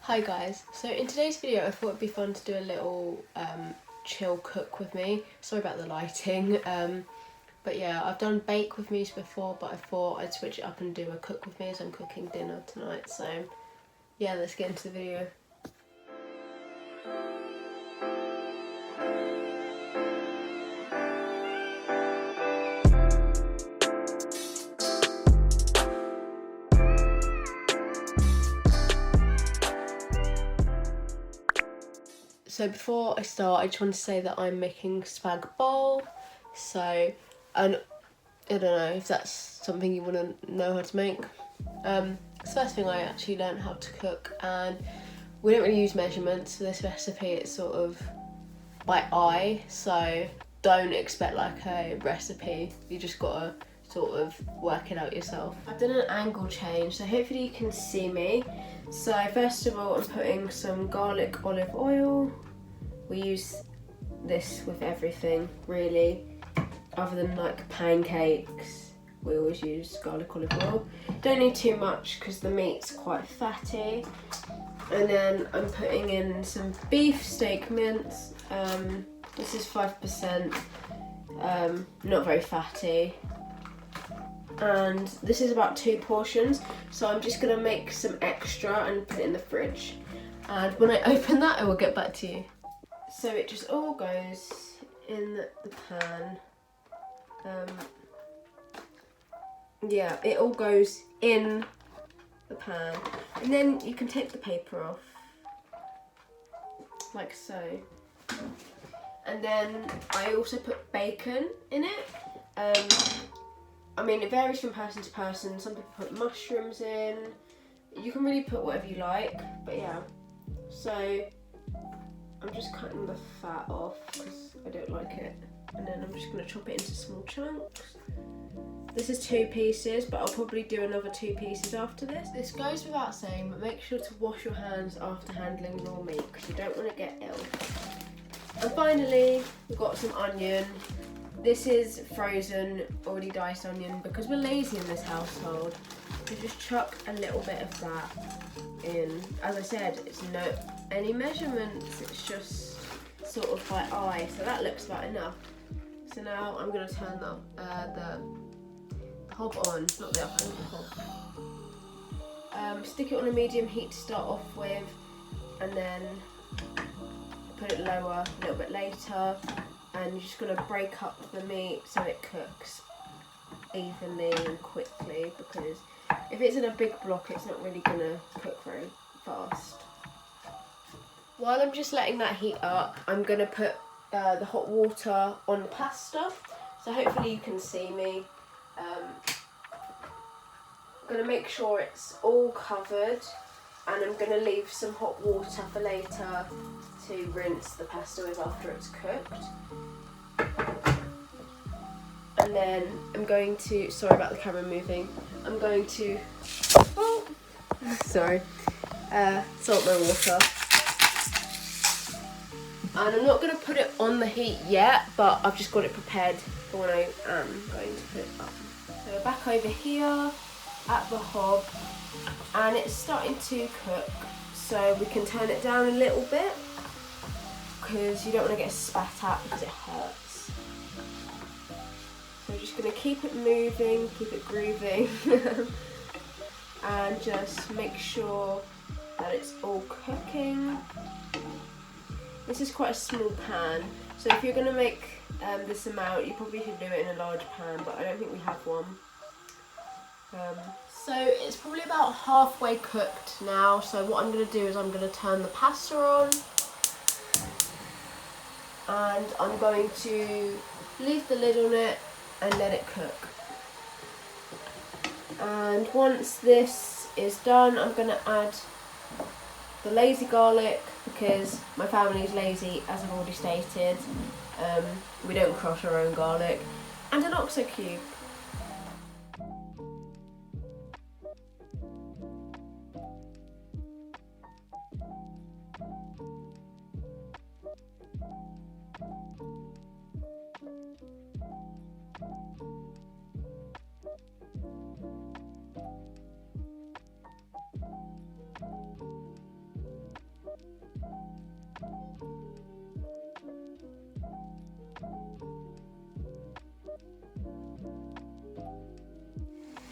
Hi guys, so in today's video I thought it'd be fun to do a little chill cook with me. Sorry about the lighting, but yeah, I've done bake with me before, but I thought I'd switch it up and do a cook with me as I'm cooking dinner tonight. So yeah, let's get into the video. So before I start, I just want to say that I'm making spag bowl. So, and I don't know if that's something you want to know how to make. It's the first thing I actually learned how to cook, and we don't really use measurements for this recipe. It's sort of by eye, so don't expect like a recipe. You just gotta sort of work it out yourself. I've done an angle change, so hopefully you can see me. So first of all, I'm putting some garlic olive oil. We use this with everything really, other than like pancakes. We always use garlic olive oil. Don't need too much because the meat's quite fatty. And then I'm putting in some beef steak mince. This is 5%, not very fatty. And this is about 2 portions, so I'm just gonna make some extra and put it in the fridge. And when I open that, I will get back to you. So it just all goes in the pan. Yeah, it all goes in the pan. And then you can take the paper off, like so. And then I also put bacon in it. I mean, it varies from person to person. Some people put mushrooms in. You can really put whatever you like, but yeah. So I'm just cutting the fat off because I don't like it. And then I'm just gonna chop it into small chunks. This is 2 pieces, but I'll probably do another 2 pieces after this. This goes without saying, but make sure to wash your hands after handling raw meat because you don't want to get ill. And finally, we've got some onion. This is frozen, already diced onion because we're lazy in this household. So just chuck a little bit of that in. As I said, it's not any measurements, it's just sort of by eye. So that looks about enough. So now I'm going to turn the hob on, not the oven, the hob. Stick it on a medium heat to start off with, and then put it lower a little bit later. And you're just going to break up the meat so it cooks evenly and quickly, because if it's in a big block it's not really going to cook very fast. While I'm just letting that heat up, I'm going to put the hot water on the pasta, so hopefully you can see me. I'm going to make sure it's all covered, and I'm going to leave some hot water for later to rinse the pasta with after it's cooked. And then I'm going to, sorry about the camera moving, I'm going to, salt my water. And I'm not going to put it on the heat yet, but I've just got it prepared for when I am going to put it up. So we're back over here at the hob, and it's starting to cook, so we can turn it down a little bit because you don't want to get spat at because it hurts. So we're just going to keep it moving, keep it grooving, and just make sure that it's all cooking. This is quite a small pan, so if you're going to make this amount, you probably should do it in a large pan, but I don't think we have one. So it's probably about halfway cooked now, so what I'm going to do is I'm going to turn the pasta on, and I'm going to leave the lid on it and let it cook. And once this is done, I'm going to add the lazy garlic, because my family's lazy, as I've already stated. We don't crush our own garlic, and an oxo cube.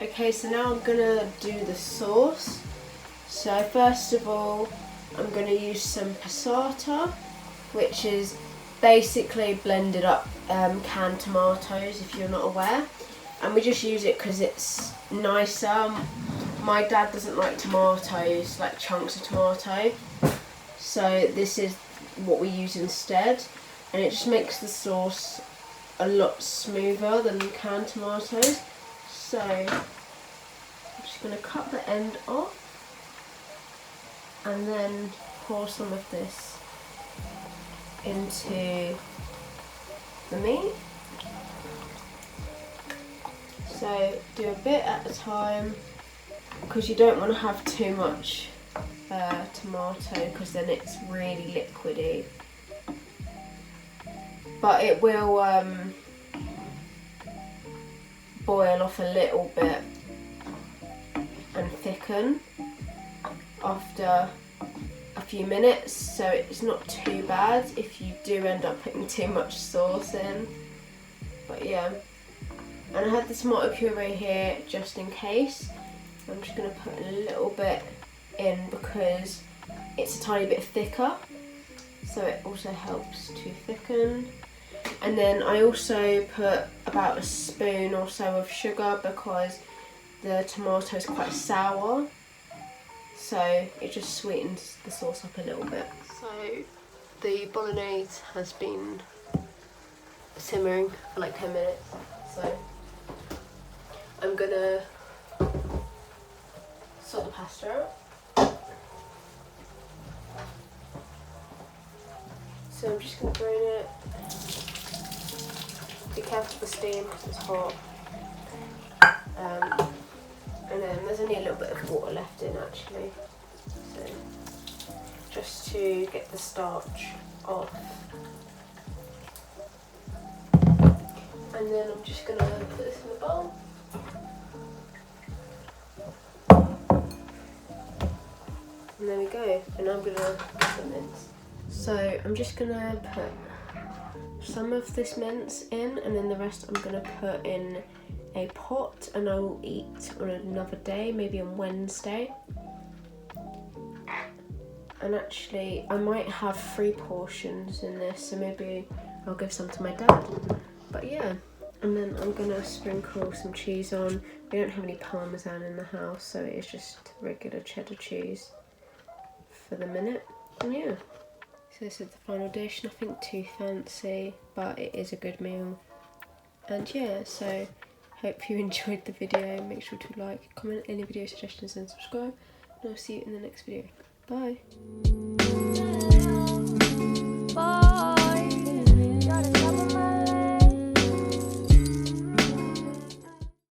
Okay, so now I'm gonna do the sauce. So first of all, I'm gonna use some passata, which is basically blended up canned tomatoes, if you're not aware. And we just use it because it's nicer. My dad doesn't like tomatoes, like chunks of tomato. So this is what we use instead. And it just makes the sauce a lot smoother than canned tomatoes. So I'm just going to cut the end off and then pour some of this into the meat. So do a bit at a time because you don't want to have too much tomato because then it's really liquidy. But it will boil off a little bit and thicken after a few minutes, so it's not too bad if you do end up putting too much sauce in. But yeah, and I have the tomato puree here just in case. I'm just going to put a little bit in because it's a tiny bit thicker, so it also helps to thicken. And then I also put about a spoon or so of sugar because the tomato is quite sour, so it just sweetens the sauce up a little bit. So the bolognese has been simmering for like 10 minutes, so I'm gonna sort the pasta out. So I'm just gonna drain it. Be careful with the steam because it's hot. And then there's only a little bit of water left in actually. So just to get the starch off. And then I'm just gonna put this in the bowl. And there we go. And I'm gonna get some mince. So I'm just gonna put some of this mince in, and then the rest I'm gonna put in a pot, and I will eat on another day, maybe on Wednesday. And actually I might have 3 portions in this, so maybe I'll give some to my dad. But yeah, and then I'm gonna sprinkle some cheese on. We don't have any parmesan in the house, so it is just regular cheddar cheese for the minute. And yeah, so this is the final dish. Nothing too fancy, but it is a good meal. And yeah, so hope you enjoyed the video. Make sure to like, comment any video suggestions and subscribe. And I'll see you in the next video. Bye.